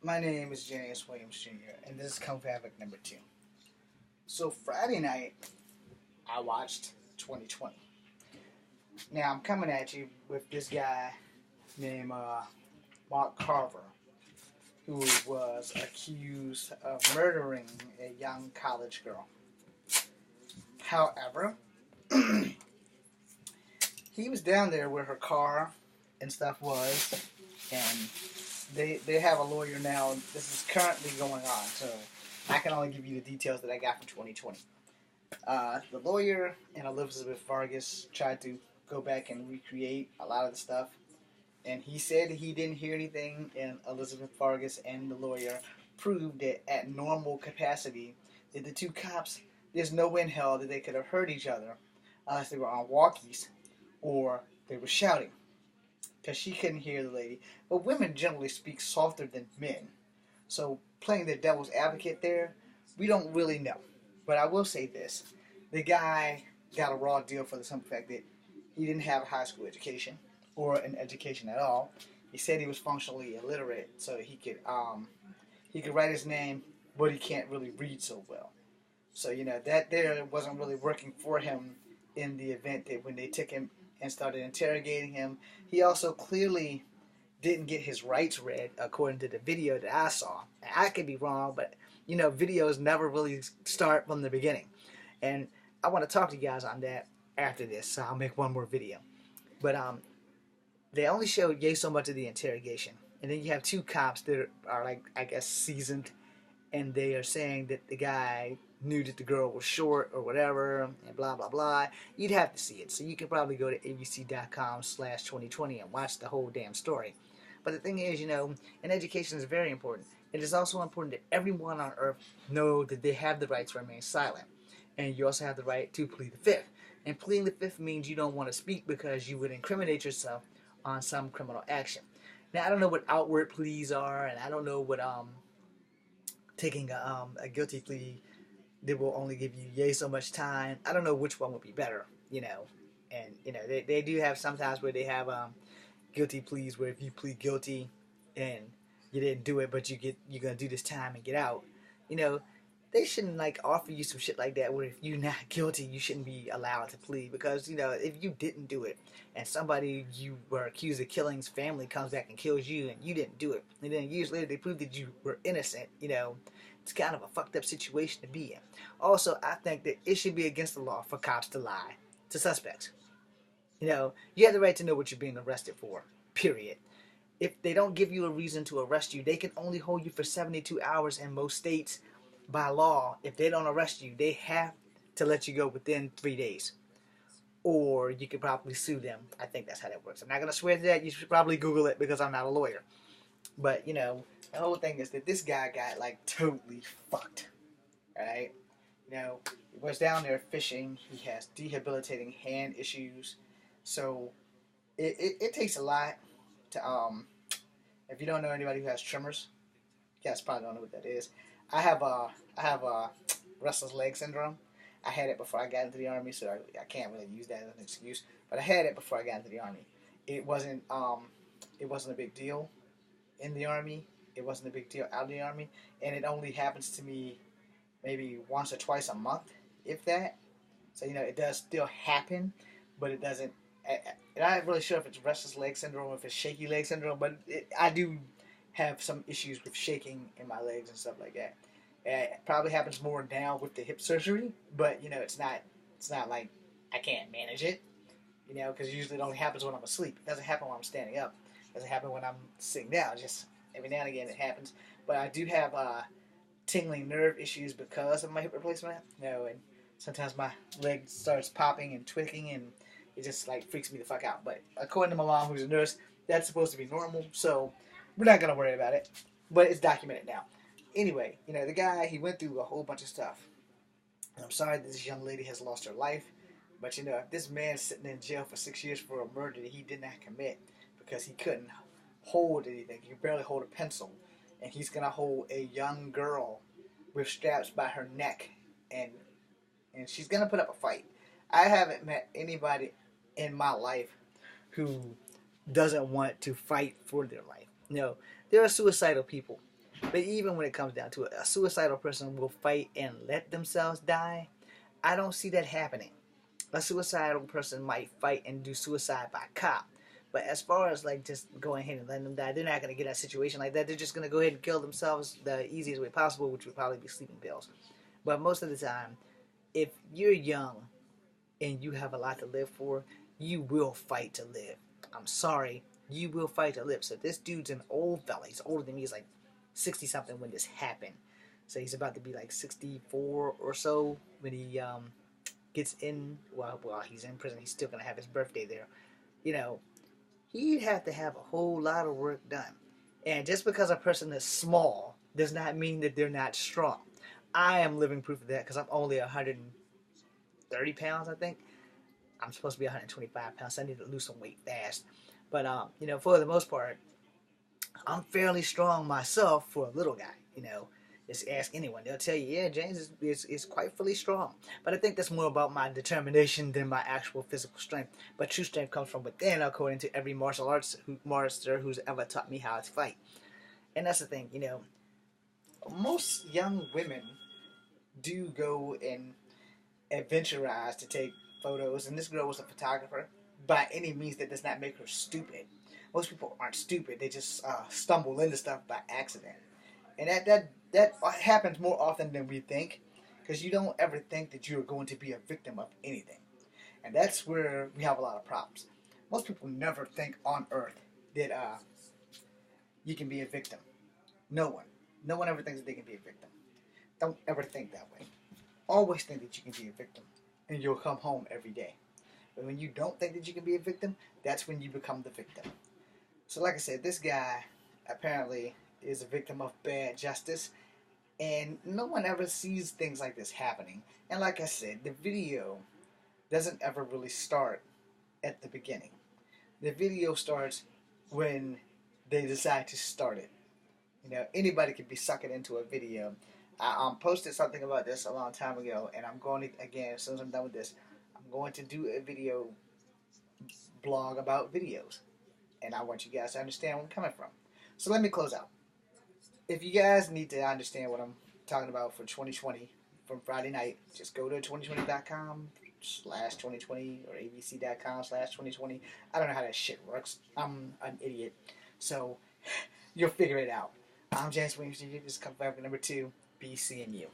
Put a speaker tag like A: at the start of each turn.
A: My name is Janice Williams Jr., and this is Kung Fu Havoc number 2. So Friday night, I watched 2020. Now I'm coming at you with this guy named Mark Carver, who was accused of murdering a young college girl. However, he was down there where her car and stuff was, and they have a lawyer now. This is currently going on, so I can only give you the details that I got from 2020. The lawyer and Elizabeth Vargas tried to go back and recreate a lot of the stuff, and he said he didn't hear anything, and Elizabeth Vargas and the lawyer proved that at normal capacity that the two cops, there's no way in hell that they could have heard each other unless they were on walkies or they were shouting, because she couldn't hear the lady. But women generally speak softer than men, so playing the devil's advocate there, we don't really know. But I will say this: the guy got a raw deal for the simple fact that he didn't have a high school education or an education at all. He said he was functionally illiterate, so he could write his name, but he can't really read so well. So that there wasn't really working for him in the event that when they took him and started interrogating him, he also clearly didn't get his rights read according to the video that I saw. I could be wrong, but videos never really start from the beginning. And I want to talk to you guys on that after this, so I'll make one more video. But they only showed yay so much of the interrogation, and then you have two cops that are like, I guess, seasoned, and they are saying that the guy knew that the girl was short or whatever, and blah blah blah. You'd have to see it, so you can probably go to abc.com/2020 and watch the whole damn story. But the thing is, and education is very important. It is also important that everyone on earth know that they have the right to remain silent. And you also have the right to plead the fifth. And pleading the fifth means you don't want to speak because you would incriminate yourself on some criminal action. Now, I don't know what outward pleas are, and I don't know what taking a guilty plea that will only give you yay so much time. I don't know which one would be better, And, they do have sometimes where they have guilty pleas where if you plead guilty and you didn't do it, but you're gonna do this time and get out, you know, they shouldn't like offer you some shit like that where if you're not guilty you shouldn't be allowed to plead, because if you didn't do it and somebody you were accused of killing's family comes back and kills you and you didn't do it, and then years later they prove that you were innocent, it's kind of a fucked up situation to be in. Also, I think that it should be against the law for cops to lie to suspects. You have the right to know what you're being arrested for, period. If they don't give you a reason to arrest you, they can only hold you for 72 hours in most states. By law, if they don't arrest you, they have to let you go within 3 days. Or you could probably sue them. I think that's how that works. I'm not going to swear to that. You should probably Google it because I'm not a lawyer. But, the whole thing is that this guy got, like, totally fucked. Right? He was down there fishing. He has debilitating hand issues. So, it takes a lot to, if you don't know anybody who has tremors, you guys probably don't know what that is. I have a restless leg syndrome. I had it before I got into the Army, so I can't really use that as an excuse. But I had it before I got into the Army. It wasn't a big deal in the Army. It wasn't a big deal out of the Army, and it only happens to me maybe once or twice a month, if that. So it does still happen, but it doesn't. I'm not really sure if it's restless leg syndrome or if it's shaky leg syndrome, but I do have some issues with shaking in my legs and stuff like that. It probably happens more now with the hip surgery, but it's not like I can't manage it, because usually it only happens when I'm asleep. It doesn't happen when I'm standing up. It doesn't happen when I'm sitting down. Just every now and again it happens. But I do have tingling nerve issues because of my hip replacement. And sometimes my leg starts popping and twitching, and it just like freaks me the fuck out. But according to my mom, who's a nurse, that's supposed to be normal, so we're not gonna worry about it. But it's documented now. Anyway, the guy, he went through a whole bunch of stuff. And I'm sorry that this young lady has lost her life, but if this man's sitting in jail for 6 years for a murder that he did not commit because he couldn't hold anything, he could barely hold a pencil, and he's gonna hold a young girl with straps by her neck, and she's gonna put up a fight. I haven't met anybody in my life who doesn't want to fight for their life. There are suicidal people, But even when it comes down to it, a suicidal person will fight and let themselves die. I don't see that happening. A suicidal person might fight and do suicide by cop. But as far as like just going ahead and letting them die, they're not going to get in a situation like that. They're just going to go ahead and kill themselves the easiest way possible, which would probably be sleeping pills. But most of the time, if you're young and you have a lot to live for, you will fight to live. I'm sorry, you will fight to live. So this dude's an old fella. He's older than me. He's like 60 something when this happened. So he's about to be like 64 or so when he gets in. Well, while he's in prison, he's still gonna have his birthday there. You know, he'd have to have a whole lot of work done. And just because a person is small does not mean that they're not strong. I am living proof of that because I'm only 130 pounds, I think. I'm supposed to be 125 pounds, so I need to lose some weight fast. But for the most part, I'm fairly strong myself for a little guy. Just ask anyone; they'll tell you, yeah, James is quite fully strong. But I think that's more about my determination than my actual physical strength. But true strength comes from within, according to every martial arts master who's ever taught me how to fight. And that's the thing, most young women do go and adventurize to take photos, and this girl was a photographer. By any means, that does not make her stupid. Most people aren't stupid; they just stumble into stuff by accident, and that happens more often than we think, because you don't ever think that you're going to be a victim of anything, and that's where we have a lot of problems. Most people never think on Earth that you can be a victim. No one ever thinks that they can be a victim. Don't ever think that way. Always think that you can be a victim, and you'll come home every day. But when you don't think that you can be a victim, that's when you become the victim. So like I said, this guy apparently is a victim of bad justice, and no one ever sees things like this happening. And like I said, the video doesn't ever really start at the beginning. The video starts when they decide to start it. Anybody could be sucking into a video. I posted something about this a long time ago, and I'm going to, again, as soon as I'm done with this, I'm going to do a video blog about videos. And I want you guys to understand where I'm coming from. So let me close out. If you guys need to understand what I'm talking about for 2020 from Friday night, just go to 2020.com/2020 or abc.com/2020. I don't know how that shit works. I'm an idiot. So you'll figure it out. I'm James Williams. This is Carver number 2. Be seeing you.